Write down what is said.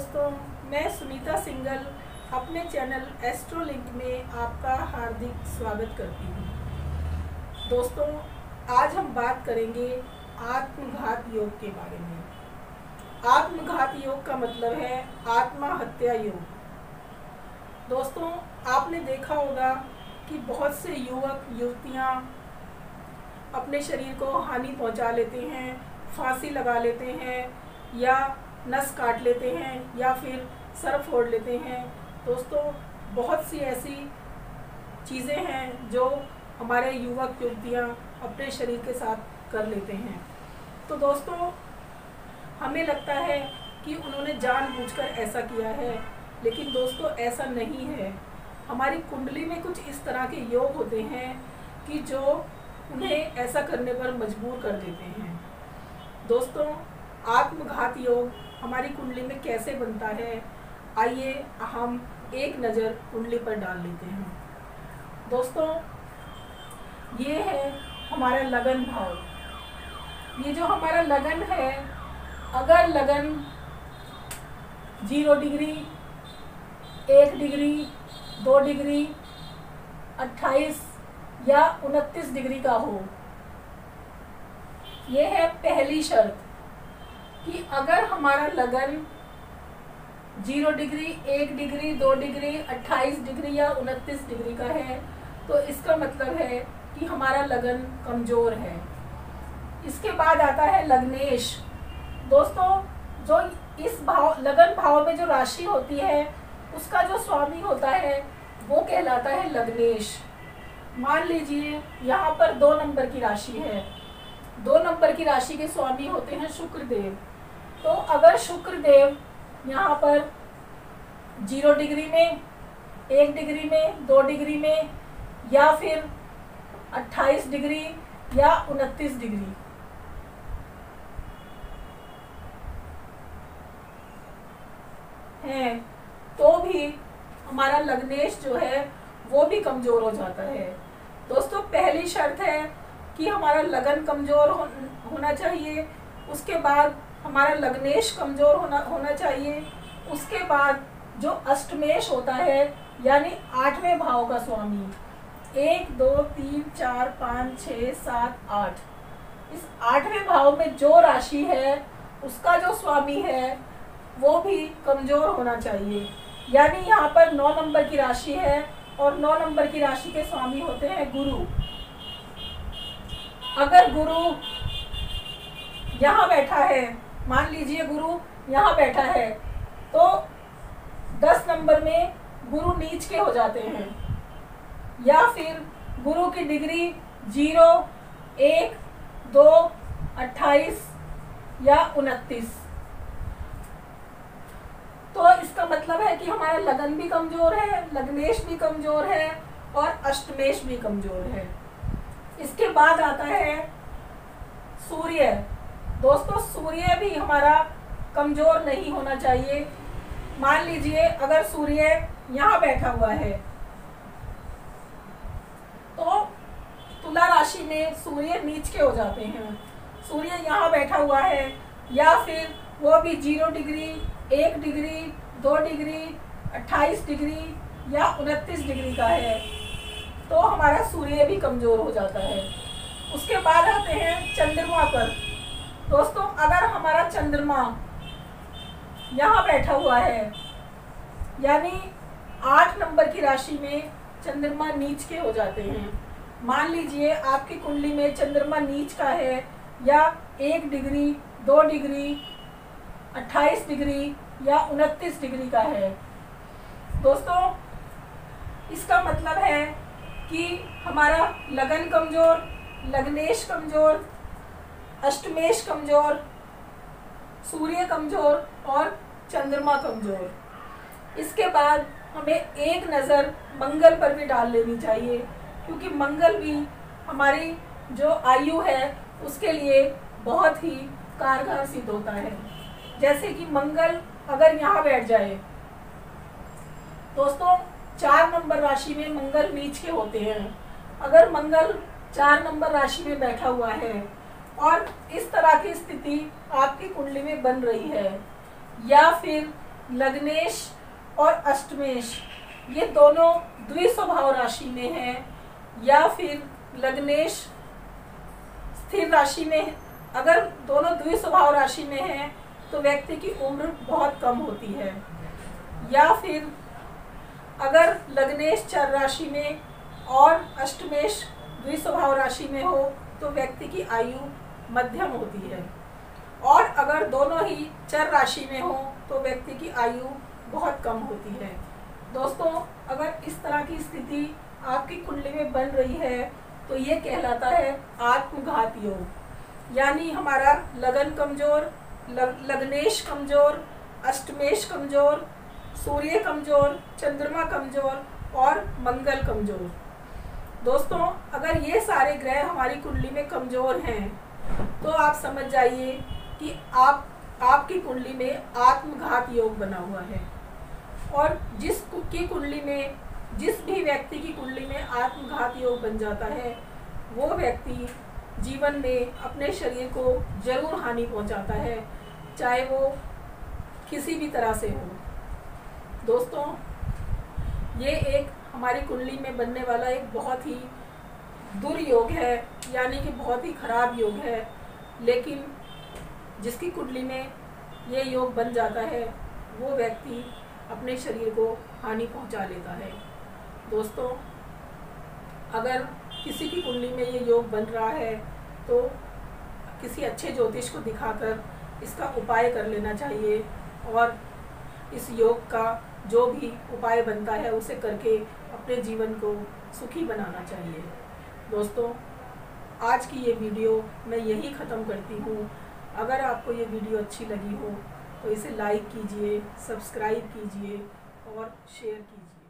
दोस्तों, मैं सुनीता सिंघल अपने चैनल एस्ट्रोलिंक में आपका हार्दिक स्वागत करती हूँ। दोस्तों, आज हम बात करेंगे आत्मघात योग के बारे में। आत्मघात योग का मतलब है आत्महत्या योग। दोस्तों, आपने देखा होगा कि बहुत से युवक युवतियाँ अपने शरीर को हानि पहुँचा लेते हैं, फांसी लगा लेते हैं या नस काट लेते हैं या फिर सर फोड़ लेते हैं। दोस्तों, बहुत सी ऐसी चीज़ें हैं जो हमारे युवक युवतियाँ अपने शरीर के साथ कर लेते हैं। तो दोस्तों, हमें लगता है कि उन्होंने जानबूझकर ऐसा किया है, लेकिन दोस्तों ऐसा नहीं है। हमारी कुंडली में कुछ इस तरह के योग होते हैं कि जो उन्हें ऐसा करने पर मजबूर कर देते हैं। दोस्तों, आत्मघात योग हमारी कुंडली में कैसे बनता है, आइए हम एक नज़र कुंडली पर डाल लेते हैं। दोस्तों, ये है हमारा लगन भाव। ये जो हमारा लगन है, अगर लगन 0 डिग्री, 1 डिग्री, 2 डिग्री, 28 या 29 डिग्री का हो, ये है पहली शर्त कि अगर हमारा लगन 0 डिग्री, 1 डिग्री, 2 डिग्री, 28 डिग्री या 29 डिग्री का है, तो इसका मतलब है कि हमारा लगन कमज़ोर है। इसके बाद आता है लग्नेश। दोस्तों, जो इस भाव लगन भाव में जो राशि होती है, उसका जो स्वामी होता है वो कहलाता है लग्नेश। मान लीजिए यहाँ पर 2 नंबर की राशि है। 2 नंबर की राशि के स्वामी होते हैं शुक्रदेव। तो अगर शुक्रदेव यहाँ पर 0 डिग्री में, 1 डिग्री में, 2 डिग्री में या फिर 28 डिग्री या 29 डिग्री हैं, तो भी हमारा लग्नेश जो है वो भी कमज़ोर हो जाता है। दोस्तों, पहली शर्त है कि हमारा लगन कमज़ोर होना चाहिए। उसके बाद हमारा लग्नेश कमज़ोर होना चाहिए। उसके बाद जो अष्टमेश होता है, यानी 8वें भाव का स्वामी, 1 2 3 4 5 6 7 8, इस 8वें भाव में जो राशि है उसका जो स्वामी है वो भी कमज़ोर होना चाहिए। यानी यहाँ पर 9 नंबर की राशि है और 9 नंबर की राशि के स्वामी होते हैं गुरु। अगर गुरु यहाँ बैठा है, मान लीजिए गुरु यहाँ बैठा है, तो 10 नंबर में गुरु नीच के हो जाते हैं। या फिर गुरु की डिग्री 0, 1, 2, 28 या 29, तो इसका मतलब है कि हमारा लगन भी कमज़ोर है, लग्नेश भी कमज़ोर है और अष्टमेश भी कमज़ोर है। इसके बाद आता है सूर्य। दोस्तों, सूर्य भी हमारा कमज़ोर नहीं होना चाहिए। मान लीजिए अगर सूर्य यहाँ बैठा हुआ है, तो तुला राशि में सूर्य नीच के हो जाते हैं। सूर्य यहाँ बैठा हुआ है या फिर वो भी 0 डिग्री, 1 डिग्री, 2 डिग्री, 28 डिग्री या 29 डिग्री का है, तो हमारा सूर्य भी कमज़ोर हो जाता है। उसके बाद आते हैं चंद्रमा पर। दोस्तों, अगर हमारा चंद्रमा यहाँ बैठा हुआ है, यानी 8 नंबर की राशि में चंद्रमा नीच के हो जाते हैं। मान लीजिए आपकी कुंडली में चंद्रमा नीच का है या 1 डिग्री, 2 डिग्री, 28 डिग्री या 29 डिग्री का है। दोस्तों, इसका मतलब है कि हमारा लगन कमज़ोर, लग्नेश कमज़ोर, अष्टमेश कमज़ोर, सूर्य कमज़ोर और चंद्रमा कमज़ोर। इसके बाद हमें एक नज़र मंगल पर भी डाल लेनी चाहिए, क्योंकि मंगल भी हमारी जो आयु है उसके लिए बहुत ही कारगर सिद्ध होता है। जैसे कि मंगल अगर यहाँ बैठ जाए, दोस्तों 4 नंबर राशि में मंगल नीच के होते हैं। अगर मंगल 4 नंबर राशि में बैठा हुआ है और इस तरह की स्थिति आपकी कुंडली में बन रही है, या फिर लग्नेश और अष्टमेश ये दोनों द्विस्वभाव राशि में हैं, या फिर लग्नेश स्थिर राशि में, अगर दोनों द्विस्वभाव राशि में हैं तो व्यक्ति की उम्र बहुत कम होती है, या फिर अगर लग्नेश चर राशि में और अष्टमेश द्विस्वभाव राशि में हो तो व्यक्ति की आयु मध्यम होती है, और अगर दोनों ही चर राशि में हो तो व्यक्ति की आयु बहुत कम होती है। दोस्तों, अगर इस तरह की स्थिति आपकी कुंडली में बन रही है तो ये कहलाता है आत्मघात योग। यानी हमारा लगन कमजोर, लग्नेश कमजोर, अष्टमेश कमजोर, सूर्य कमजोर, चंद्रमा कमजोर और मंगल कमजोर। दोस्तों, अगर ये सारे ग्रह हमारी कुंडली में कमजोर हैं तो आप समझ जाइए कि आपकी कुंडली में आत्मघात योग बना हुआ है। और जिस भी व्यक्ति की कुंडली में आत्मघात योग बन जाता है वो व्यक्ति जीवन में अपने शरीर को जरूर हानि पहुंचाता है, चाहे वो किसी भी तरह से हो। दोस्तों, ये एक हमारी कुंडली में बनने वाला एक बहुत ही दुर्योग है, यानी कि बहुत ही खराब योग है, लेकिन जिसकी कुंडली में ये योग बन जाता है वो व्यक्ति अपने शरीर को हानि पहुंचा लेता है। दोस्तों, अगर किसी की कुंडली में ये योग बन रहा है तो किसी अच्छे ज्योतिष को दिखाकर इसका उपाय कर लेना चाहिए, और इस योग का जो भी उपाय बनता है उसे करके अपने जीवन को सुखी बनाना चाहिए। दोस्तों, आज की ये वीडियो मैं यही ख़त्म करती हूँ। अगर आपको ये वीडियो अच्छी लगी हो तो इसे लाइक कीजिए, सब्सक्राइब कीजिए और शेयर कीजिए।